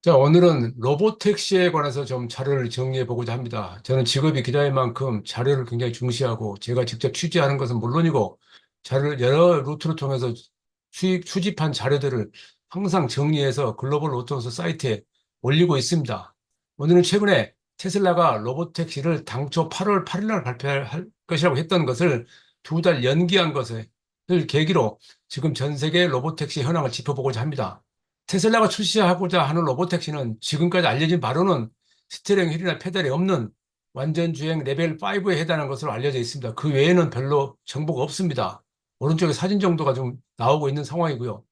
자, 오늘은 로보택시에 관해서 좀 자료를 정리해 보고자 합니다. 저는 직업이 기자인 만큼 자료를 굉장히 중시하고 제가 직접 취재하는 것은 물론이고 자료를 여러 루트를 통해서 수집한 자료들을 항상 정리해서 글로벌 오토노스 사이트에 올리고 있습니다. 오늘은 최근에 테슬라가 로보택시를 당초 8월 8일 날 발표할 것이라고 했던 것을 2달 연기한 것을 계기로 지금 전 세계 로보택시 현황을 짚어보고자 합니다. 테슬라가 출시하고자 하는 로보택시는 지금까지 알려진 바로는 스티어링 휠이나 페달이 없는 완전 주행 레벨 5에 해당하는 것으로 알려져 있습니다. 그 외에는 별로 정보가 없습니다. 오른쪽에 사진 정도가 좀 나오고 있는 상황이고요.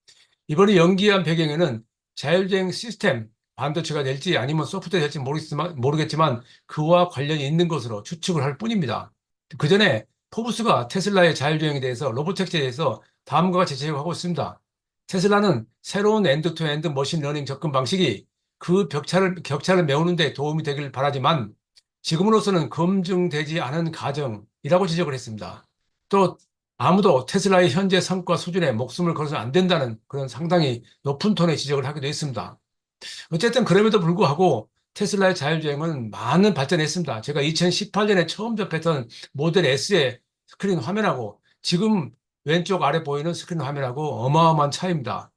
이번에 연기한 배경에는 자율주행 시스템, 반도체가 될지 아니면 소프트웨어가 될지 모르겠지만 그와 관련이 있는 것으로 추측을 할 뿐입니다. 그 전에 포브스가 테슬라의 자율주행에 대해서 로보택시에 대해서 다음과 같이 제시하고 있습니다. 테슬라는 새로운 엔드-투-엔드 머신러닝 접근 방식이 그 격차를 메우는 데 도움이 되길 바라지만 지금으로서는 검증되지 않은 가정이라고 지적을 했습니다. 또 아무도 테슬라의 현재 성과 수준에 목숨을 걸어서는 안 된다는 그런 상당히 높은 톤의 지적을 하기도 했습니다. 어쨌든 그럼에도 불구하고 테슬라의 자율주행은 많은 발전했습니다. 제가 2018년에 처음 접했던 모델 S의 스크린 화면하고 지금 왼쪽 아래 보이는 스크린 화면하고 어마어마한 차이입니다.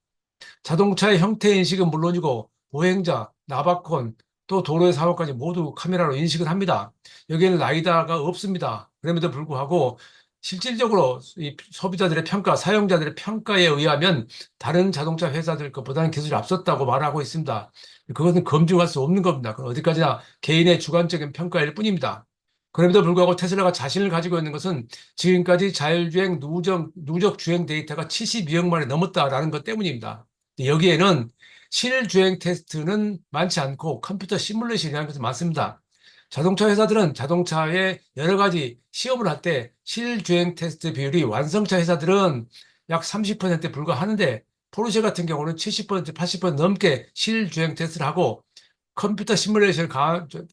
자동차의 형태 인식은 물론이고 보행자, 나바콘, 또 도로의 상황까지 모두 카메라로 인식을 합니다. 여기에는 라이다가 없습니다. 그럼에도 불구하고 실질적으로 이 소비자들의 평가, 사용자들의 평가에 의하면 다른 자동차 회사들 것보다는 기술이 앞섰다고 말하고 있습니다. 그것은 검증할 수 없는 겁니다. 그건 어디까지나 개인의 주관적인 평가일 뿐입니다. 그럼에도 불구하고 테슬라가 자신을 가지고 있는 것은 지금까지 자율주행 누적 주행 데이터가 72억 마리 넘었다라는 것 때문입니다. 여기에는 실주행 테스트는 많지 않고 컴퓨터 시뮬레이션이라는 것이 많습니다. 자동차 회사들은 자동차의 여러 가지 시험을 할 때 실주행 테스트 비율이 완성차 회사들은 약 30%에 불과하는데 포르쉐 같은 경우는 70%, 80% 넘게 실주행 테스트를 하고 컴퓨터 시뮬레이션을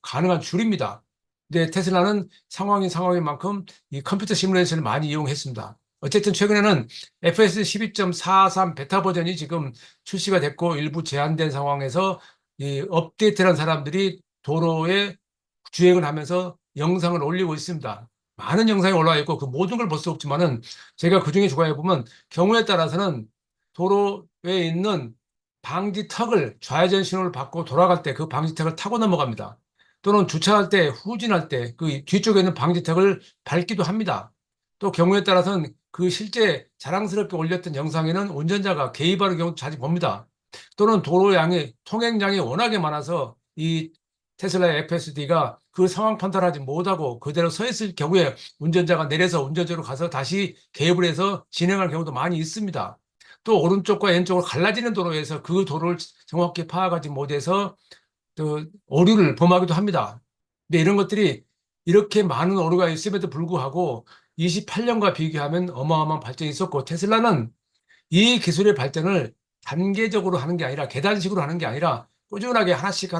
가능한 줄입니다. 근데 테슬라는 상황인 만큼 이 컴퓨터 시뮬레이션을 많이 이용했습니다. 어쨌든 최근에는 FS 12.43 베타 버전이 지금 출시가 됐고 일부 제한된 상황에서 이 업데이트한 사람들이 도로에 주행을 하면서 영상을 올리고 있습니다. 많은 영상이 올라와 있고 그 모든 걸 볼 수 없지만은 제가 그중에 주가해 보면 경우에 따라서는 도로에 있는 방지턱을 좌회전 신호를 받고 돌아갈 때 그 방지턱을 타고 넘어갑니다. 또는 주차할 때 후진할 때 그 뒤쪽에 있는 방지턱을 밟기도 합니다. 또 경우에 따라서는 그 실제 자랑스럽게 올렸던 영상에는 운전자가 개입하는 경우도 자주 봅니다. 또는 도로 양이 통행량이 워낙에 많아서 이 테슬라의 FSD가 그 상황 판단하지 못하고 그대로 서 있을 경우에 운전자가 내려서 운전자로 가서 다시 개입을 해서 진행할 경우도 많이 있습니다. 또 오른쪽과 왼쪽으로 갈라지는 도로에서 그 도로를 정확히 파악하지 못해서 또 오류를 범하기도 합니다. 근데 이런 것들이 이렇게 많은 오류가 있음에도 불구하고 28년과 비교하면 어마어마한 발전이 있었고 테슬라는 이 기술의 발전을 단계적으로 하는 게 아니라 계단식으로 하는 게 아니라 꾸준하게 하나씩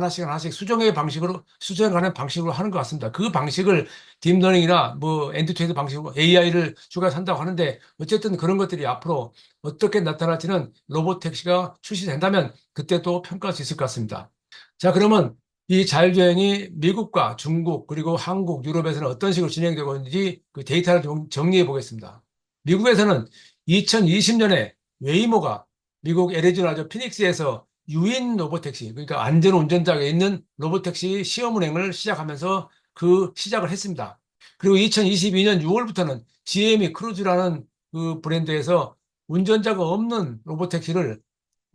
수정하는 방식으로 하는 것 같습니다. 그 방식을 딥러닝이나 뭐 엔드투엔드 방식으로 AI를 추가한다고 하는데 어쨌든 그런 것들이 앞으로 어떻게 나타날지는 로보택시가 출시된다면 그때 또 평가할 수 있을 것 같습니다. 자, 그러면 이 자율주행이 미국과 중국 그리고 한국, 유럽에서는 어떤 식으로 진행되고 있는지 그 데이터를 좀 정리해 보겠습니다. 미국에서는 2020년에 웨이모가 미국 애리조나주 피닉스에서 유인 로보택시, 그러니까 안전 운전자가 있는 로보택시 시험 운행을 시작하면서 그 시작을 했습니다. 그리고 2022년 6월부터는 GM이 크루즈라는 그 브랜드에서 운전자가 없는 로보택시를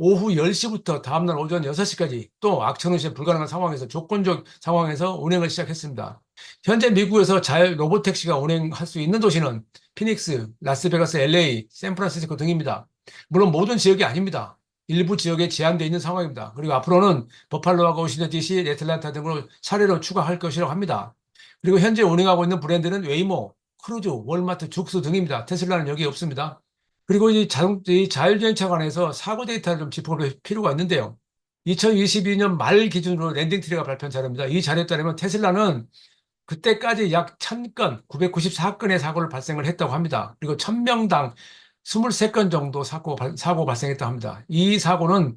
오후 10시부터 다음날 오전 6시까지 또 악천후 시에 불가능한 상황에서 조건적 상황에서 운행을 시작했습니다. 현재 미국에서 로보택시가 운행할 수 있는 도시는 피닉스, 라스베가스, LA, 샌프란시스코 등입니다. 물론 모든 지역이 아닙니다. 일부 지역에 제한되어 있는 상황입니다. 그리고 앞으로는 버팔로하고 워싱턴 DC, 애틀랜타 등으로 차례로 추가할 것이라고 합니다. 그리고 현재 운행하고 있는 브랜드는 웨이모, 크루즈, 월마트, 죽스 등입니다. 테슬라는 여기 없습니다. 그리고 이 자율주행차 관해서 사고 데이터를 좀 짚어볼 필요가 있는데요. 2022년 말 기준으로 랜딩 트리가 발표한 자료입니다. 이 자료에 따르면 테슬라는 그때까지 약 1000건, 994건의 사고를 발생을 했다고 합니다. 그리고 1000명당 23건 정도 사고 발생했다고 합니다. 이 사고는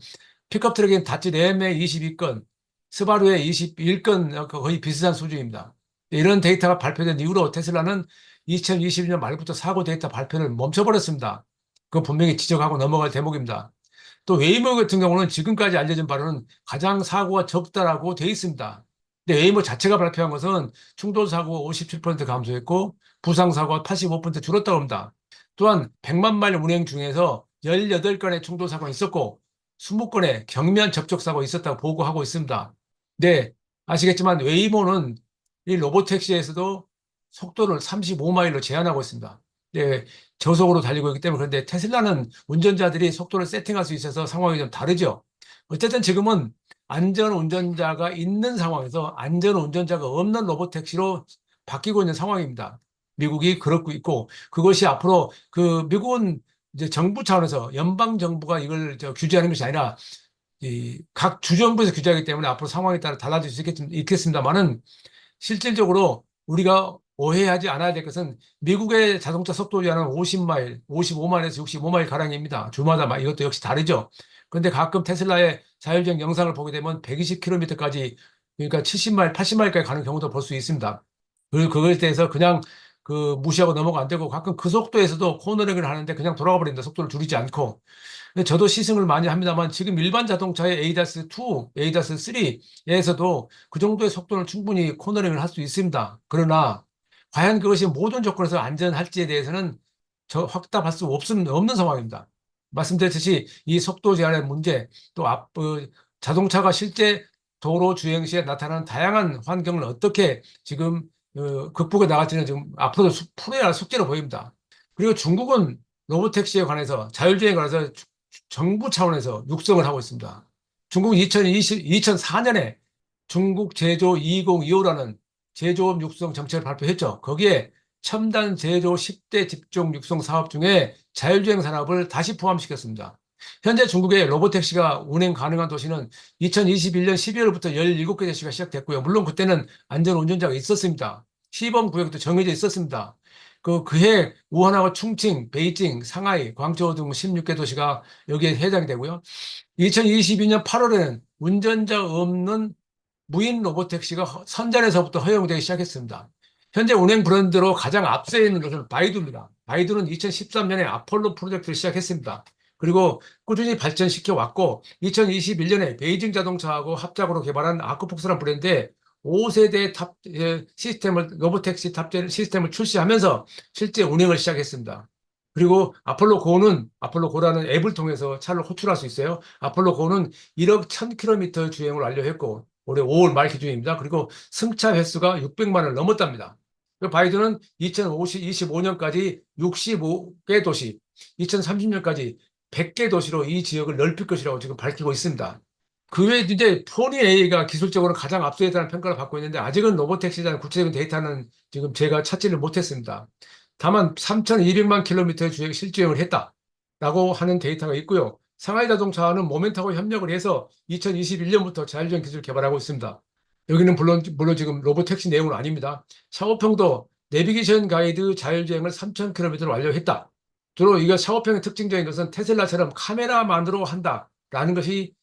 픽업 트럭인 다치 램의 22건, 스바루의 21건 거의 비슷한 수준입니다. 이런 데이터가 발표된 이후로 테슬라는 2022년 말부터 사고 데이터 발표를 멈춰버렸습니다. 그건 분명히 지적하고 넘어갈 대목입니다. 또 웨이모 같은 경우는 지금까지 알려진 바로는 가장 사고가 적다라고 돼 있습니다. 근데 웨이모 자체가 발표한 것은 충돌 사고가 57% 감소했고 부상 사고가 85% 줄었다고 합니다. 또한 100만 마일 운행 중에서 18건의 충돌 사고가 있었고 20건의 경미한 접촉 사고가 있었다고 보고하고 있습니다. 네, 아시겠지만 웨이모는 이 로보택시에서도 속도를 35마일로 제한하고 있습니다. 네, 저속으로 달리고 있기 때문에. 그런데 테슬라는 운전자들이 속도를 세팅할 수 있어서 상황이 좀 다르죠. 어쨌든 지금은 안전 운전자가 있는 상황에서 안전 운전자가 없는 로보택시로 바뀌고 있는 상황입니다. 미국이 그렇고 있고, 그것이 앞으로 미국은 이제 정부 차원에서 연방 정부가 이걸 규제하는 것이 아니라 이 각 주정부에서 규제하기 때문에 앞으로 상황에 따라 달라질 수 있겠습니다만은, 실질적으로 우리가 오해하지 않아야 될 것은 미국의 자동차 속도 제한은 50마일, 55마일에서 65마일 가량입니다. 주마다 이것도 역시 다르죠. 그런데 가끔 테슬라의 자율주행 영상을 보게 되면 120km까지, 그러니까 70마일, 80마일까지 가는 경우도 볼 수 있습니다. 그거에 대해서 그냥 무시하고 넘어가 안 되고, 가끔 그 속도에서도 코너링을 하는데 그냥 돌아가 버린다. 속도를 줄이지 않고. 근데 저도 시승을 많이 합니다만 지금 일반 자동차의 ADAS2, ADAS3에서도 그 정도의 속도는 충분히 코너링을 할 수 있습니다. 그러나 과연 그것이 모든 조건에서 안전할지에 대해서는 확답할 수 없는 상황입니다. 말씀드렸듯이 이 속도 제한의 문제, 또 자동차가 실제 도로 주행 시에 나타나는 다양한 환경을 어떻게 지금 극복해 나갈지는 지금 앞으로도 풀어야 할 숙제로 보입니다. 그리고 중국은 로보택시에 관해서, 자율주행에 관해서 정부 차원에서 육성을 하고 있습니다. 중국은 2004년에 중국 제조 2025라는 제조업 육성 정책을 발표했죠. 거기에 첨단 제조 10대 집중 육성 사업 중에 자율주행 산업을 다시 포함시켰습니다. 현재 중국의 로보택시가 운행 가능한 도시는 2021년 12월부터 17개 도시가 시작됐고요. 물론 그때는 안전운전자가 있었습니다. 시범 구역도 정해져 있었습니다. 그해 우한하고 충칭, 베이징, 상하이, 광저우 등 16개 도시가 여기에 해당이 되고요. 2022년 8월에는 운전자 없는 무인 로보택시가 선전에서부터 허용되기 시작했습니다. 현재 운행 브랜드로 가장 앞서 있는 것은 바이두입니다. 바이두는 2013년에 아폴로 프로젝트를 시작했습니다. 그리고 꾸준히 발전시켜 왔고 2021년에 베이징 자동차하고 합작으로 개발한 아크폭스라는 브랜드의 5세대 로보택시 탑재 시스템을 출시하면서 실제 운행을 시작했습니다. 그리고 아폴로고라는 앱을 통해서 차를 호출할 수 있어요. 아폴로고는 1억 1000km 주행을 완료했고 올해 5월 말 기준입니다. 그리고 승차 횟수가 600만을 넘었답니다. 바이든은 2025년까지 65개 도시, 2030년까지 100개 도시로 이 지역을 넓힐 것이라고 지금 밝히고 있습니다. 그 외에 이제 포니 A가 기술적으로 가장 앞서 있다는 평가를 받고 있는데 아직은 로보택시에 대한 구체적인 데이터는 지금 제가 찾지를 못했습니다. 다만 3,200만 킬로미터의 실주행을 했다라고 하는 데이터가 있고요. 상하이 자동차는 모멘트하고 협력을 해서 2021년부터 자율주행 기술을 개발하고 있습니다. 여기는 물론 지금 로보택시 내용은 아닙니다. 샤오평도 내비게이션 가이드 자율주행을 3,000km를 완료했다. 주로 이거 샤오평의 특징적인 것은 테슬라처럼 카메라만으로 한다라는 것이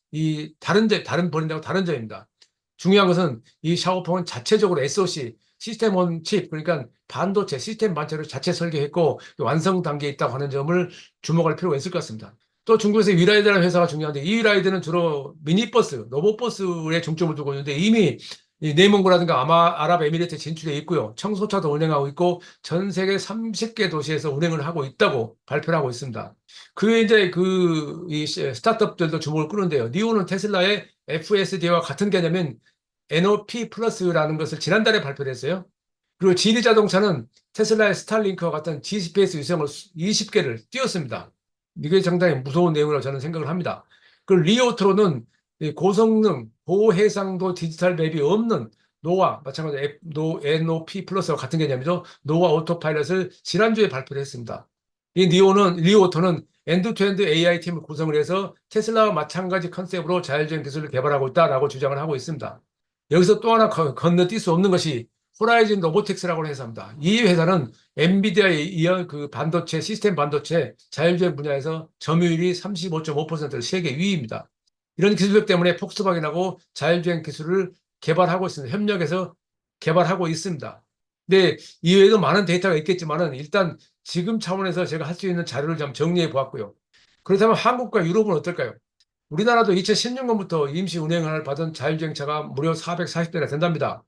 다른 버린다고 다른 점입니다. 중요한 것은 이 샤오펑은 자체적으로 SoC, 시스템 온 칩, 그러니까 반도체, 시스템 반도체를 자체 설계했고 완성 단계에 있다고 하는 점을 주목할 필요가 있을 것 같습니다. 또 중국에서 위라이드라는 회사가 중요한데 이 위라이드는 주로 미니버스, 로봇버스에 중점을 두고 있는데 이미 이 네몽고라든가 아랍에미리트에 진출해 있고요. 청소차도 운행하고 있고 전 세계 30개 도시에서 운행을 하고 있다고 발표를 하고 있습니다. 이제 이 스타트업들도 주목을 끄는데요. 니오는 테슬라의 FSD와 같은 개념인 NOP 플러스라는 것을 지난달에 발표를 했어요. 그리고 지리 자동차는 테슬라의 스타링크와 같은 G스페이스 위성을 20개를 띄웠습니다. 이게 상당히 무서운 내용이라고 저는 생각을 합니다. 그리고 리오트로는 고성능, 고해상도 디지털 맵이 없는 노아, 마찬가지로 NOP 플러스와 같은 개념이죠. 노아 오토파일럿을 지난주에 발표를 했습니다. 리오토는 엔드투엔드 AI 팀을 구성을 해서 테슬라와 마찬가지 컨셉으로 자율주행 기술을 개발하고 있다라고 주장을 하고 있습니다. 여기서 또 하나 건너뛸 수 없는 것이 호라이즌 로보틱스라고 하는 회사입니다. 이 회사는 엔비디아에 이어 시스템 반도체 자율주행 분야에서 점유율이 35.5%를 세계 2위입니다. 이런 기술력 때문에 폭스바겐하고 자율주행 기술을 개발하고 있습니다. 협력해서 개발하고 있습니다. 근데 이외에도 많은 데이터가 있겠지만은 일단 지금 차원에서 제가 할 수 있는 자료를 좀 정리해 보았고요. 그렇다면 한국과 유럽은 어떨까요? 우리나라도 2016년부터 임시 운행을 받은 자율주행차가 무려 440대나 된답니다.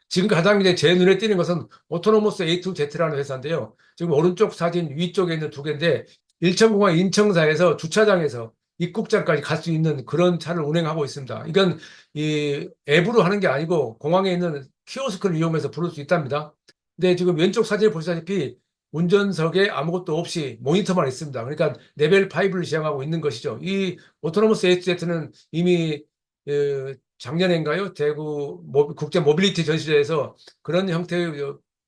지금 가장 이제 제 눈에 띄는 것은 오토노머스 A2Z라는 회사인데요. 지금 오른쪽 사진 위쪽에 있는 두 개인데 일천공항 인천사에서 주차장에서 입국장까지 갈 수 있는 그런 차를 운행하고 있습니다. 이건 이 앱으로 하는 게 아니고 공항에 있는 키오스크를 이용해서 부를 수 있답니다. 근데 지금 왼쪽 사진에 보시다시피 운전석에 아무것도 없이 모니터만 있습니다. 그러니까 레벨 5를 시행하고 있는 것이죠. 이 오토노머스 HZ는 이미 작년인가요? 대구 국제 모빌리티 전시회에서 그런 형태의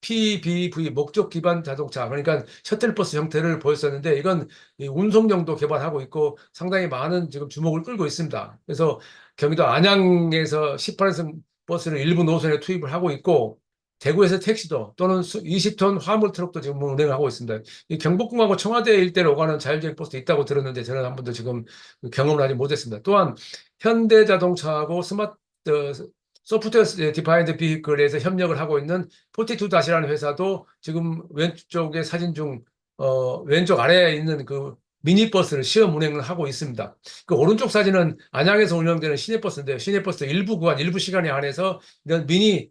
PBV 목적 기반 자동차, 그러니까 셔틀버스 형태를 보였었는데 이건 운송용도 개발하고 있고 상당히 많은 지금 주목을 끌고 있습니다. 그래서 경기도 안양에서 18선 버스를 일부 노선에 투입을 하고 있고 대구에서 택시도 또는 20톤 화물 트럭도 지금 운행하고 있습니다. 이 경복궁하고 청와대 일대로 오가는 자율주행 버스도 있다고 들었는데 저는 한 번도 지금 경험을 하지 못했습니다. 또한 현대자동차하고 소프트웨어 디파인드 비클에서 협력을 하고 있는 42다시라는 회사도 지금 왼쪽의 사진 중 왼쪽 아래에 있는 그 미니버스를 시험 운행을 하고 있습니다. 그 오른쪽 사진은 안양에서 운영되는 시내버스인데요. 시내버스 일부 구간, 일부 시간에 한해서 이런 미니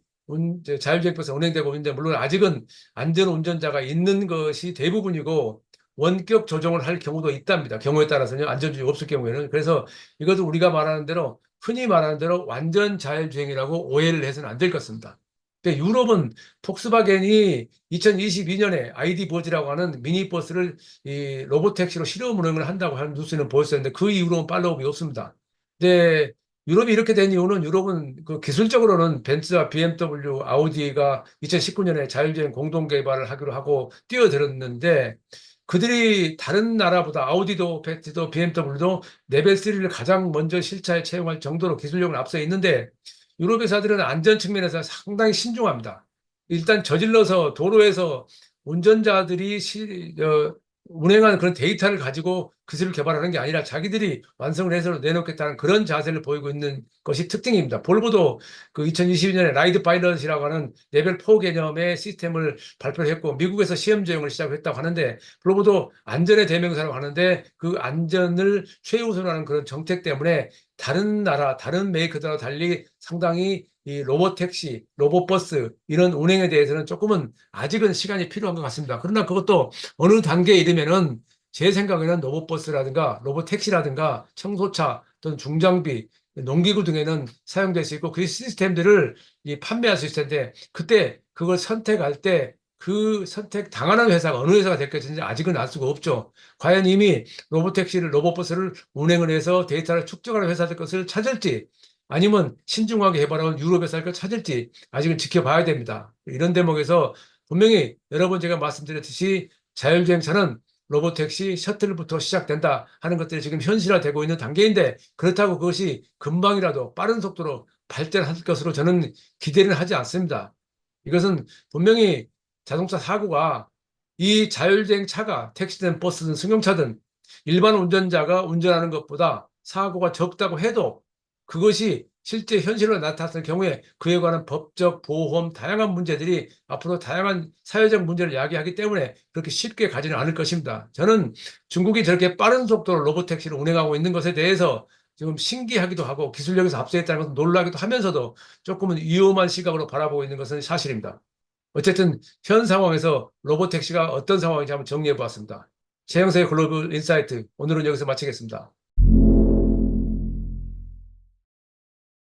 자율주행 버스 운행되고 있는데 물론 아직은 안전 운전자가 있는 것이 대부분이고 원격 조정을 할 경우도 있답니다. 경우에 따라서는 안전주의 없을 경우에는. 그래서 이것도 우리가 말하는 대로 흔히 말하는 대로 완전 자율주행이라고 오해를 해서는 안 될 것 같습니다. 근데 유럽은 폭스바겐이 2022년에 아이디 버즈라고 하는 미니버스를 이 로보택시로 실험 운행을 한다고 하는 뉴스는 보였었는데 그 이후로는 팔로업이 없습니다. 근데 유럽이 이렇게 된 이유는 유럽은 그 기술적으로는 벤츠와 BMW, 아우디가 2019년에 자율주행 공동 개발을 하기로 하고 뛰어들었는데 그들이 다른 나라보다 아우디도 벤츠도 BMW도 레벨 3를 가장 먼저 실차에 채용할 정도로 기술력은 앞서 있는데 유럽 회사들은 안전 측면에서 상당히 신중합니다. 일단 저질러서 도로에서 운전자들이 운행하는 그런 데이터를 가지고 기술을 개발하는 게 아니라 자기들이 완성을 해서 내놓겠다는 그런 자세를 보이고 있는 것이 특징입니다. 볼보도 그 2022년에 라이드 파일럿이라고 하는 레벨 4 개념의 시스템을 발표를 했고 미국에서 시험 적용을 시작했다고 하는데 볼보도 안전의 대명사라고 하는데 그 안전을 최우선하는 그런 정책 때문에 다른 나라, 다른 메이커들과 달리 상당히 이 로봇택시, 로봇버스 이런 운행에 대해서는 조금은 아직은 시간이 필요한 것 같습니다. 그러나 그것도 어느 단계에 이르면은 제 생각에는 로봇버스라든가 로봇택시라든가 청소차 또는 중장비, 농기구 등에는 사용될 수 있고 그 시스템들을 판매할 수 있을 텐데 그때 그걸 선택할 때 그 선택 당하는 회사가 어느 회사가 될 것인지 아직은 알 수가 없죠. 과연 이미 로봇택시를 로봇버스를 운행을 해서 데이터를 축적하는 회사들 것을 찾을지 아니면 신중하게 개발한 유럽 회사를 찾을지 아직은 지켜봐야 됩니다. 이런 대목에서 분명히 여러 번 제가 말씀드렸듯이 자율주행차는 로보택시, 셔틀부터 시작된다 하는 것들이 지금 현실화되고 있는 단계인데 그렇다고 그것이 금방이라도 빠른 속도로 발전할 것으로 저는 기대는 하지 않습니다. 이것은 분명히 자동차 사고가 이 자율주행차가 택시든 버스든 승용차든 일반 운전자가 운전하는 것보다 사고가 적다고 해도 그것이 실제 현실로 나타났을 경우에 그에 관한 법적, 보험, 다양한 문제들이 앞으로 다양한 사회적 문제를 야기하기 때문에 그렇게 쉽게 가지는 않을 것입니다. 저는 중국이 저렇게 빠른 속도로 로봇택시를 운행하고 있는 것에 대해서 지금 신기하기도 하고 기술력에서 앞서 있다는 것을 놀라기도 하면서도 조금은 위험한 시각으로 바라보고 있는 것은 사실입니다. 어쨌든 현 상황에서 로봇택시가 어떤 상황인지 한번 정리해 보았습니다. 최영석의 글로벌 인사이트 오늘은 여기서 마치겠습니다.